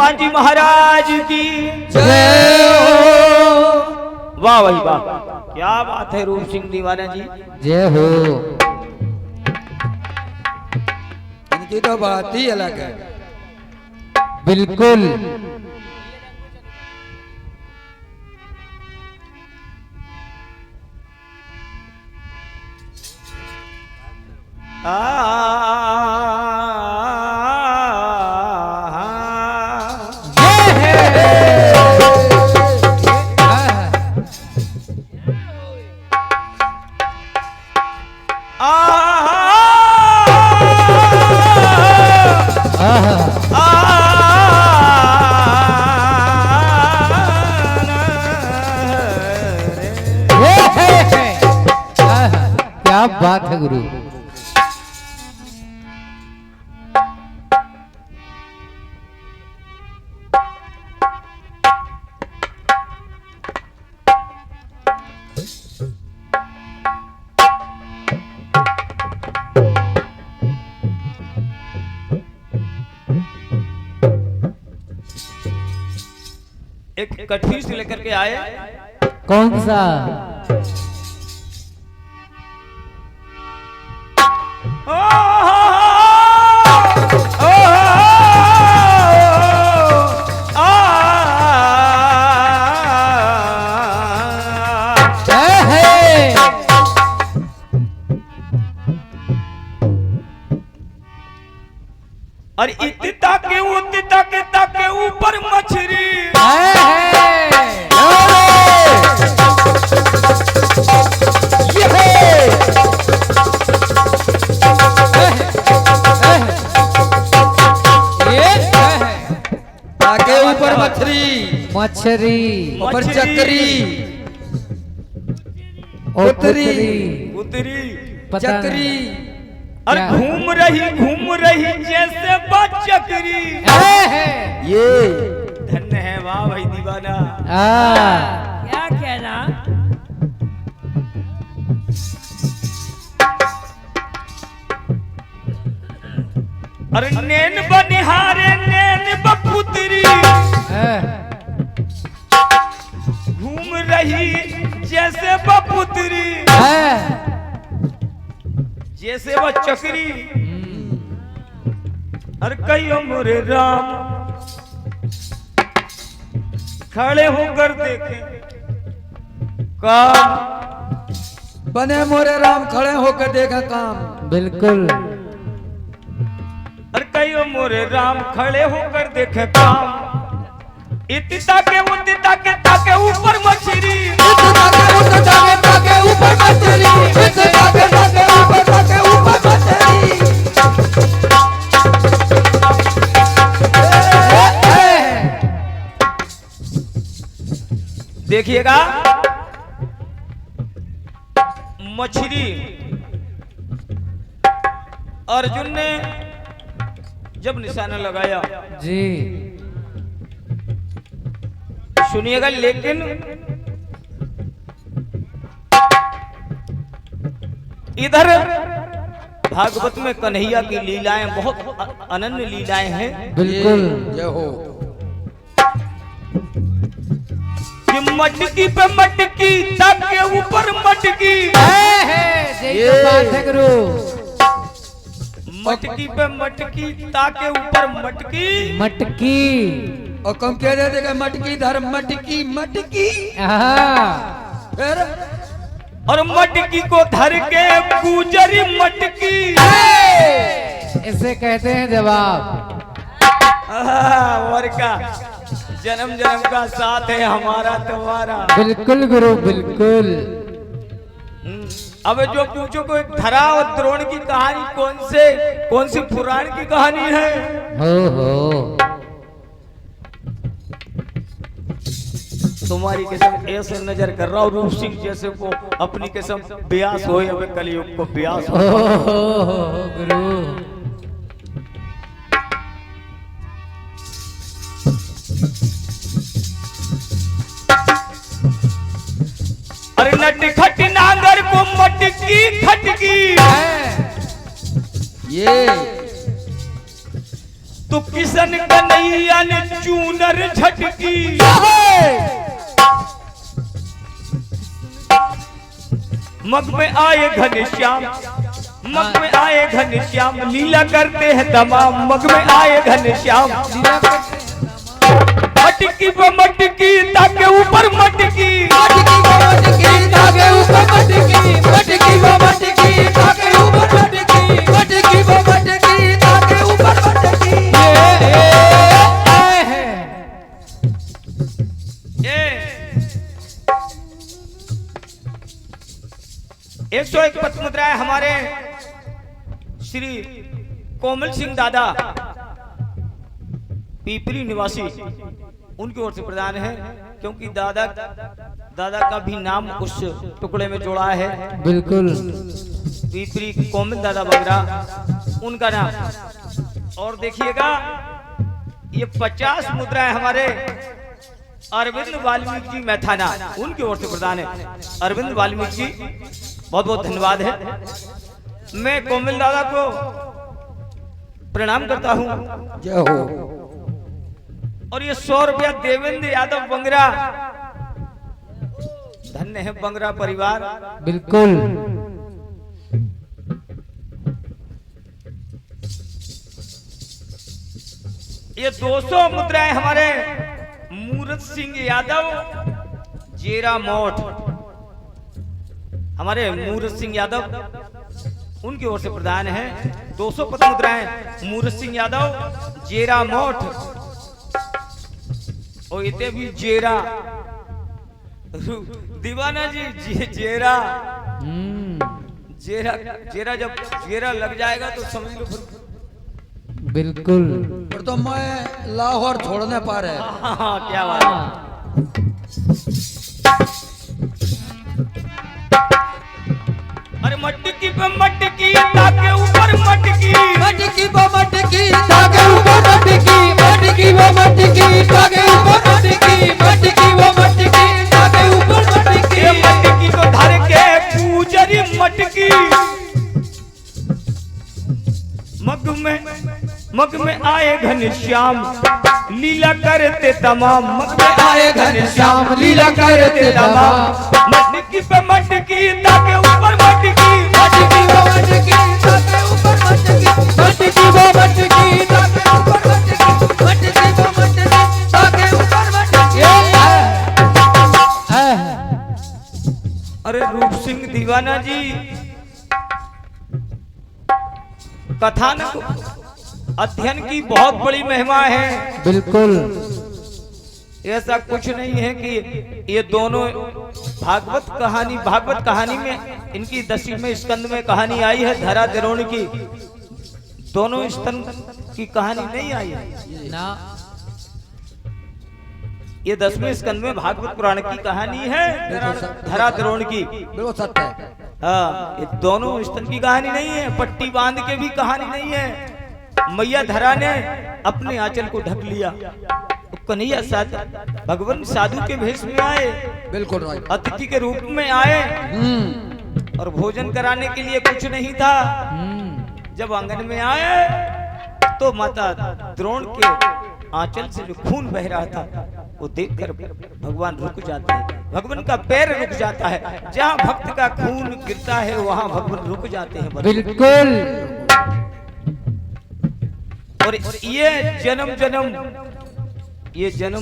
हनुमान जी महाराज की जय हो। वाह भाई वाह, क्या बात है रूप सिंह दीवाना जी, जय हो। इनकी तो बात ही अलग है। बिल्कुल। क्या बात है गुरु। एक कठिन से लेकर के आए। कौन सा? और इतना के ऊपर मछली आगे ऊपर मछली मछली ऊपर चक्री उतरी उतरी चक्री और घूम रही जैसे चक्री। ये धन्य है, वाह भाई दीवाना। क्या कहना। अरे नैन बनिहारे नैन बपुतरी घूम रही जैसे बपुतरी जैसे वो चक्री। अरे कई मोरे राम खड़े होकर देखे काम, बने मोरे राम खड़े होकर देखा काम। बिल्कुल। अरे कई मोरे राम खड़े होकर देखे काम। इतना के ऊपर मछली ऊपर देखिएगा मछली अर्जुन ने जब निशाना लगाया जी सुनिएगा, लेकिन इधर भागवत में कन्हैया की लीलाएं बहुत अनन्य लीलाएं हैं। बिल्कुल। जय हो। कि मटकी पे मटकी ताके ऊपर मटकी ये बात है गुरु। मटकी पे मटकी ताके ऊपर मटकी मटकी और कम कह रहे थे मटकी धर मटकी मटकी फिर और मटकी को धर के गुजरी मटकी। इसे कहते हैं जवाब। और का जन्म जन्म का साथ है हमारा तुम्हारा। बिल्कुल गुरु बिल्कुल। अब जो पूछो कोई धरा और द्रोण की कहानी कौन सी पुराण की कहानी है? हो तुम्हारी कसम ऐसे नजर कर रहा हूँ रूप सिंह जैसे को अपनी कसम ब्यास हो या कलयुग को ब्यास हो। गुरु। अरे नट खट नांगर को मटकी खटकी ये तो किशन कन्हैया ने चू मटकी मग में आए घनश्याम, मग में आए घनश्याम, लीला करते हैं तमाम। मग में आए घनश्याम, मटकी व मटकी ताके ऊपर मटकी, मटकी व मटकी ताके ऊपर मटकी, मटकी व मटकी ताके ऊपर मटकी, मटकी व मटकी ताके ऊपर मटकी। ये 101 पद मुद्राएं हमारे श्री कोमल सिंह दादा पीपरी निवासी उनकी ओर से प्रदान है, क्योंकि दादा का भी नाम उस टुकड़े में जोड़ा है। बिल्कुल पीपरी कोमल दादा बगरा उनका नाम। और देखिएगा ये 50 मुद्राएं हमारे अरविंद वाल्मीकि जी मैथाना उनकी ओर से प्रदान है। अरविंद वाल्मीकि जी बहुत बहुत धन्यवाद है। मैं कोमल दादा को प्रणाम करता हूँ। जय हो। और ये 100 रुपया देवेंद्र यादव बंगरा, धन्य है बंगरा परिवार। बिल्कुल ये 200 मुद्राएं हमारे मूरत सिंह यादव जेरा मोठ, हमारे मूरत सिंह यादव उनकी ओर से प्रदान है। 200 पद मुद्राएं मूरत सिंह यादव जेरा मोठ। और इतने भी जेरा दीवाना जी जेरा जेरा जेरा जब जेरा लग जाएगा तो समझ लो फिर। बिल्कुल फिर तो मैं लाहौर छोड़ने पा रहे। हाँ, क्या बात है। अरे मटकी पे मटकी ताके ऊपर मटकी, मटकी व मटकी ताके ऊपर मटकी, मटकी व मटकी ताके ऊपर मटकी, मटकी व मटकी ताके ऊपर मटकी। ये मटकी को धर के पूजरी मटकी मग में आए घनश्याम लीला करते तमाम। मग में आए घनश्याम लीला करते तमाम। मटकी पे मटकी ताके ऊपर मटकी, मटकी व मटकी ताके ऊपर मटकी, मटकी व मटकी ताके ऊपर मटकी, मटकी व मटकी ताके ऊपर मटकी। अरे रूप सिंह दीवाना जी कथानक अध्ययन की बहुत बड़ी महिमा है। बिल्कुल ऐसा कुछ नहीं है कि ये दोनों भागवत कहानी में इनकी 10वें स्कंद में कहानी आई है धरा द्रोण की। दोनों स्कंद की कहानी नहीं आई है ना, ये 10वें स्कंद में भागवत पुराण की कहानी है धरा द्रोण की। बिल्कुल सत्य है। हाँ, ये दोनों स्तन की कहानी नहीं है, पट्टी बांध के भी कहानी नहीं है। मैया धरा ने अपने आंचल को ढक लिया, कन्हैया भगवान साधु के भेष में आए, बिल्कुल राइट। अतिथि के रूप में आए और भोजन कराने के लिए कुछ नहीं था। जब आंगन में आए तो माता द्रोण के आंचल से जो खून बह रहा था वो देखकर भगवान रुक जाते हैं, भगवान का पैर रुक जाता है। जहाँ भक्त का खून गिरता है वहाँ भगवान रुक जाते हैं। बिल्कुल। और ये जन्म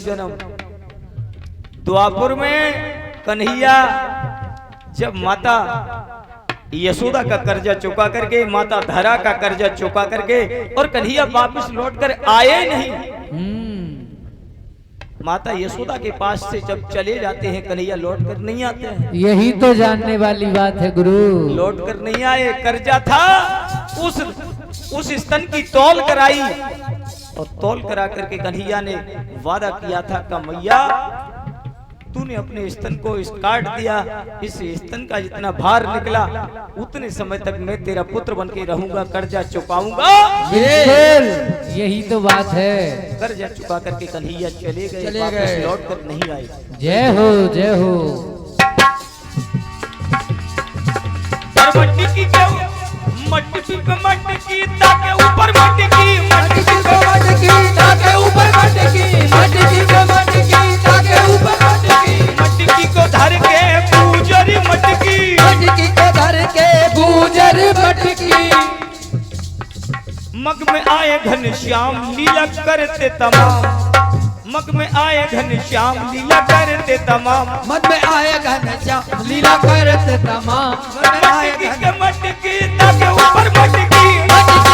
जन्म द्वापर में कन्हैया जब माता यशोदा का कर्जा चुका करके, माता धरा का कर्जा चुका करके और कन्हैया वापस लौटकर आए नहीं, माता यशोदा के पास से जब चले जाते हैं कन्हैया लौट कर नहीं आते हैं। यही तो जानने वाली बात है गुरु। लौट कर नहीं आए, कर्जा था उस स्तन की तौल कराई और तौल करा करके कन्हैया ने वादा किया था कि मैया तूने अपने स्तन को इस काट दिया, इस स्तन का जितना भार निकला उतने समय तक मैं तेरा पुत्र बन के रहूंगा, कर्जा चुकाऊंगा। बिल्कुल यही तो बात है। कर्जा चुका करके कन्हैया चले गए, वापस लौट कर नहीं आए। जय हो जय हो। मटकी पे मटकी ताके ऊपर मटकी, मटकी पे मटकी ताके ऊपर मटकी, मटकी पे मटकी श्याम लीला करते तमाम, मग में आए घन श्याम लीला करते तमाम। मन में आए घनश्याम लीला करते तमाम, मन में आए मटकी के मटकी ताके ऊपर मटकी, मटकी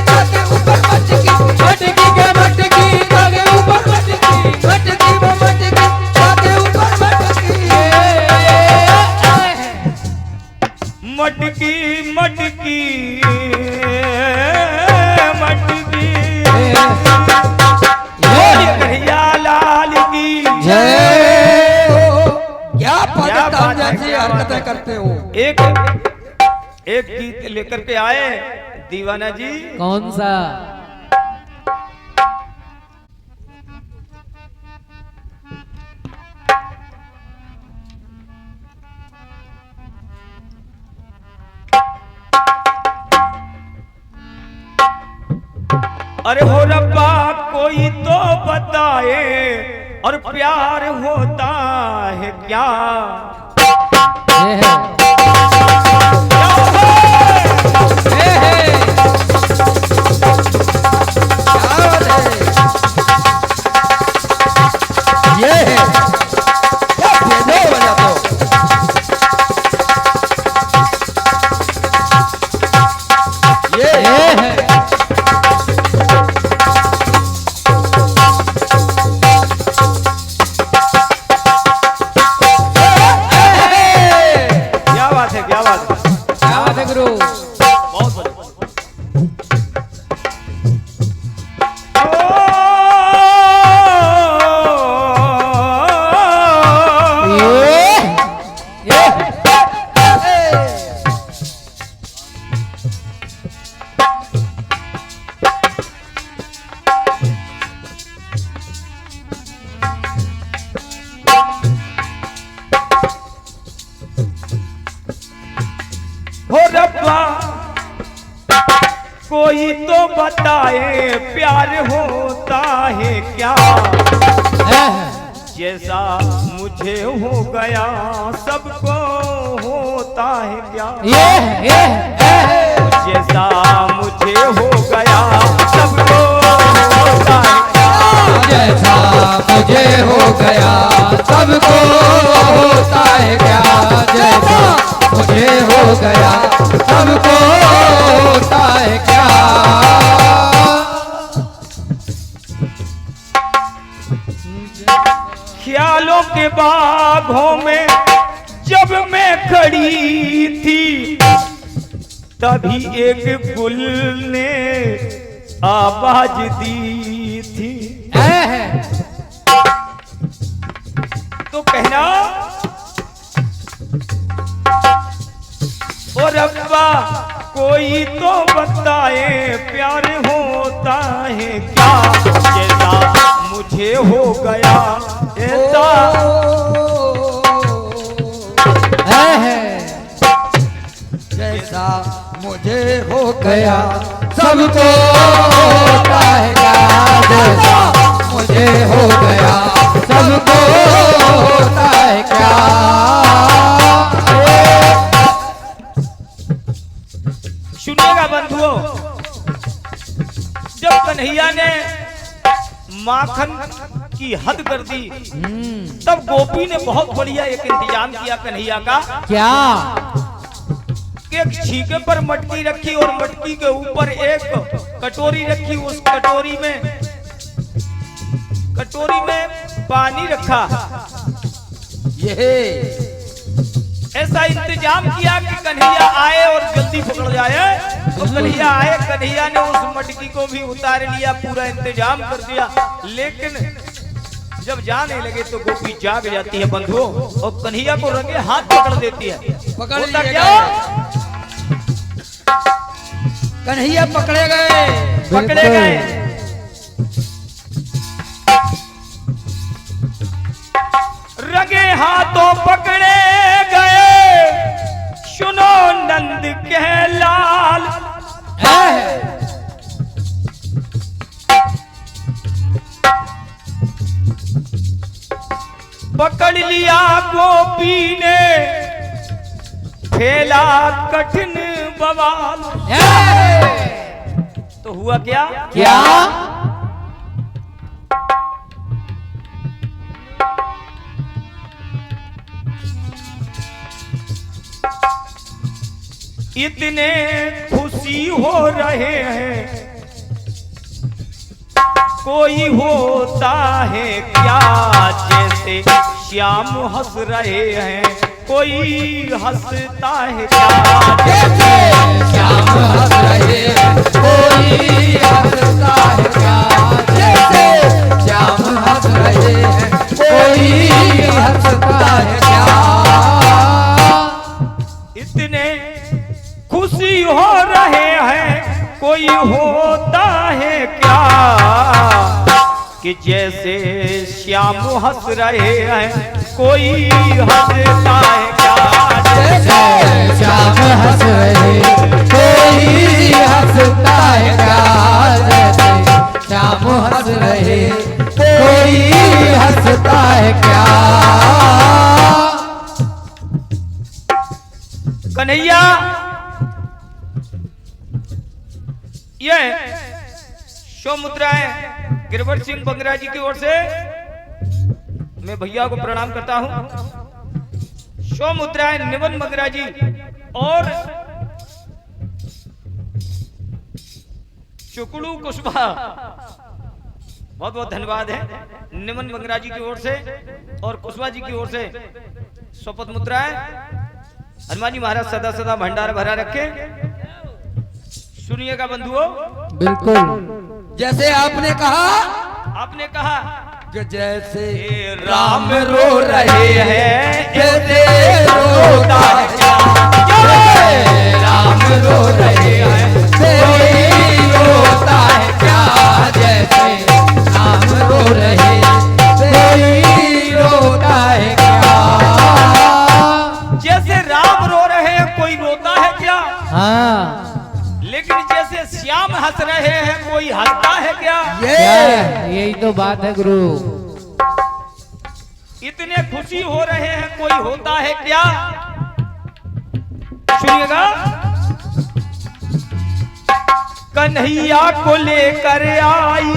ताके ऊपर मटकी, मटकी के मटकी ताके ऊपर मटकी, मटकी वो मटकी ताके ऊपर मटकी। मटकी मटकी मटकी कन्हैया लाल की जय हो। क्या क्या पता बात है, जैसी क्या बात हरकतें है। करते हो। एक गीत लेकर के आए दीवाना जी। कौन सा? अरे हो रब्बा कोई तो बताए और प्यार होता है क्या? ये है। ये है क्या भेदो बजाते हो। ये है। क्या बात है, क्या बात है, क्या बात है गुरु? बहुत बढ़िया। ये हो रब्बा कोई तो बताए प्यार होता है क्या? है। जैसा मुझे हो गया सबको होता है क्या? ये जैसा मुझे हो गया सबको होता है क्या? जैसा मुझे हो गया सबको होता है क्या। जैसा मुझे हो गया सबको होता है क्या। ख्यालों के बागों में जब मैं खड़ी थी तभी एक गुल ने आवाज दी थी। तो कहना ओ रब्बा कोई तो बताए प्यार होता है क्या? जैसा मुझे हो गया ऐसा जैसा मुझे हो गया सबको होता है क्या। जैसा मुझे हो गया सबको होता है क्या। सुनिएगा बंधुओं, जब कन्हैया ने माखन की हद कर दी तब गोपी ने बहुत बढ़िया एक इंतजाम किया कन्हैया का। क्या? एक छीके पर मटकी रखी और मटकी के ऊपर एक कटोरी रखी। उस कटोरी में पानी रखा। ये ऐसा इंतजाम किया कि कन्हैया आए और जल्दी पकड़ जाए। तो कन्हैया आए, कन्हैया ने उस मटकी को भी उतार लिया, पूरा इंतजाम कर दिया। लेकिन जब जाने लगे तो गोपी जाग जाती है बंधुओं और कन्हैया को रंगे हाथ पकड़ देती है। पकड़ होता लिए क्या? गए। कन्हैया पकड़े गए। पकड़े बिल्कुल। गए। रंगे हाथों पकड़े गए, सुनो नंद के लाल। पकड़ लिया गोपी ने, फैला कठिन बवाल। तो हुआ क्या? क्या? इतने खुशी हो रहे हैं, कोई होता है क्या? जैसे श्याम हंस रहे हैं, कोई हंसता है क्या? जैसे श्याम हंस रहे हैं, कोई हंसता है क्या? जैसे श्याम हंस रहे हैं, कोई हंसता है क्या? इतने खुशी हो रहे हैं, कोई होता है क्या? कि जैसे श्याम हंस रहे हैं, कोई हंसता है क्या? जैसे श्याम हंस रहे हैं, कोई हंसता है क्या? जैसे श्याम हंस रहे हैं, कोई हंसता है क्या? कन्हैया, ये शो मुद्राएं गिरवर सिंह बंगरा जी की ओर से मैं भैया को प्रणाम करता हूं। शो मुद्राएं निमन बंगरा जी और चुकड़ू कुशवा, बहुत बहुत धन्यवाद है निमन बंगरा जी की ओर से और कुशवा जी की ओर से शपथ मुद्राएं। हनुमान जी महाराज सदा सदा भंडार भरा रखे। सुनिएगा बंधुओं, बिल्कुल जैसे आपने कहा कि जैसे राम रो रहे हैं, जैसे रोता है क्या? जैसे राम रो रहे हैं, कोई रोता है क्या? जैसे राम रो रहे हैं, कोई रोता है क्या? जैसे राम रो रहे हैं कोई रोता है क्या? हाँ। लेकिन जैसे श्याम हंस रहे हैं कोई हंसता है क्या? क्या? यही तो बात है गुरु। इतने खुशी हो रहे हैं कोई होता है क्या? सुनिएगा, कन्हैया को लेकर आई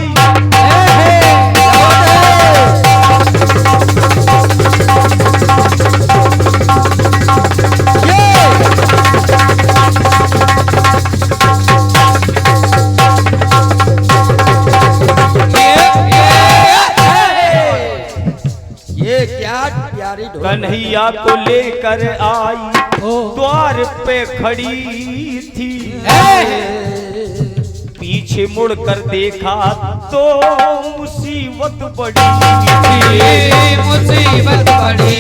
कन्हैया को लेकर आई, द्वार पे खड़ी थी। पीछे मुड़कर देखा तो मुसीबत बड़ी थी। मुसीबत बड़ी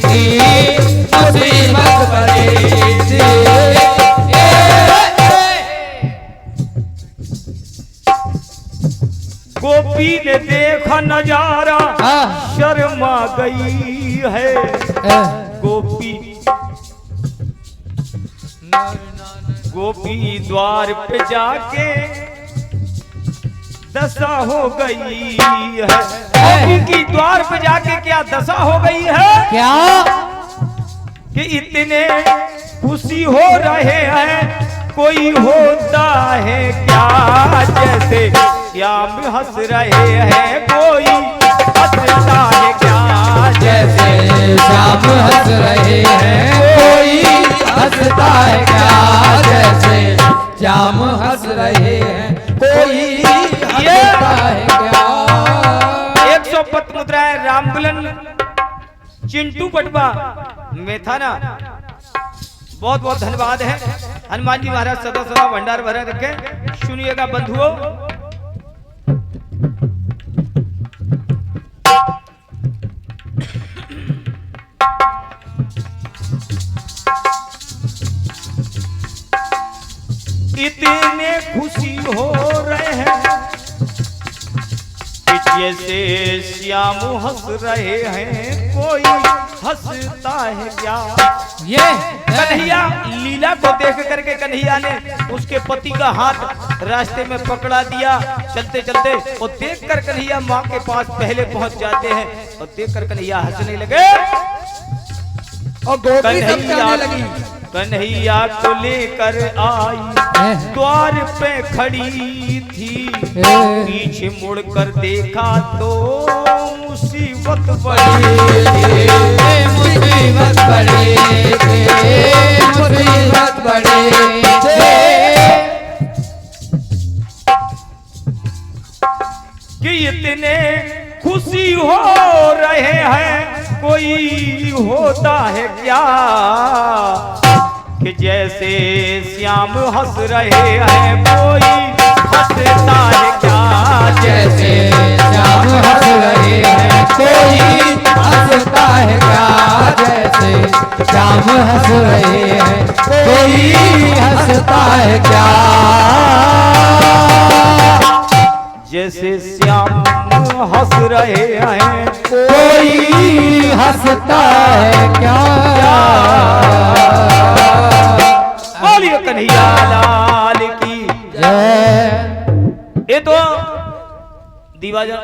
थी, मुसीबत बड़ी थी। गोपी ने देखा नजारा, शर्मा गई है गोपी। गोपी द्वार पे जाके दशा हो गई है। गोपी की द्वार पे जाके क्या दशा हो गई है? क्या? कि इतने खुशी हो रहे हैं कोई होता है क्या? जैसे श्याम हंस रहे हैं कोई हंसता है क्या? जैसे श्याम हंस रहे हैं, कोई हंसता है क्या? जैसे श्याम हंस रहे हैं, कोई हंसता है क्या? 100 पत मुद्राएं रामबुलन चिंटू पटवा मेथाना, बहुत बहुत धन्यवाद है। हनुमान जी महाराज सदा सदा भंडार भरा रखे। सुनिएगा बंधुओं, इतने खुशी हो रहे हैं कि जैसे श्याम हंस रहे हैं कोई हंसता है क्या? ये कन्हैया लीला को देख करके कन्हैया ने उसके पति का हाथ रास्ते में पकड़ा दिया चलते चलते, और देख कर कन्हैया माँ के पास पहले पहुंच जाते हैं और देख कर कन्हैया हंसने लगे। और गोपी समझाने लगी, कन्हैया को लेकर आई द्वार पे खड़ी थी, पीछे मुड़कर देखा तो मुसीबत बड़ी, मुसीबत बड़ी, मुसीबत बड़ी। कि इतने खुशी हो रहे हैं, कोई होता है क्या, कि जैसे श्याम हंस रहे हैं, कोई हंसता है क्या, जैसे श्याम हंस रहे हैं, कोई हंसता है क्या, जैसे श्याम हंस रहे हैं, कोई हंसता है क्या, जैसे श्याम हंस रहे हैं, कोई हंसता है क्या। बोलिए कन्हैया लाल की जय। ये तो दीवाजा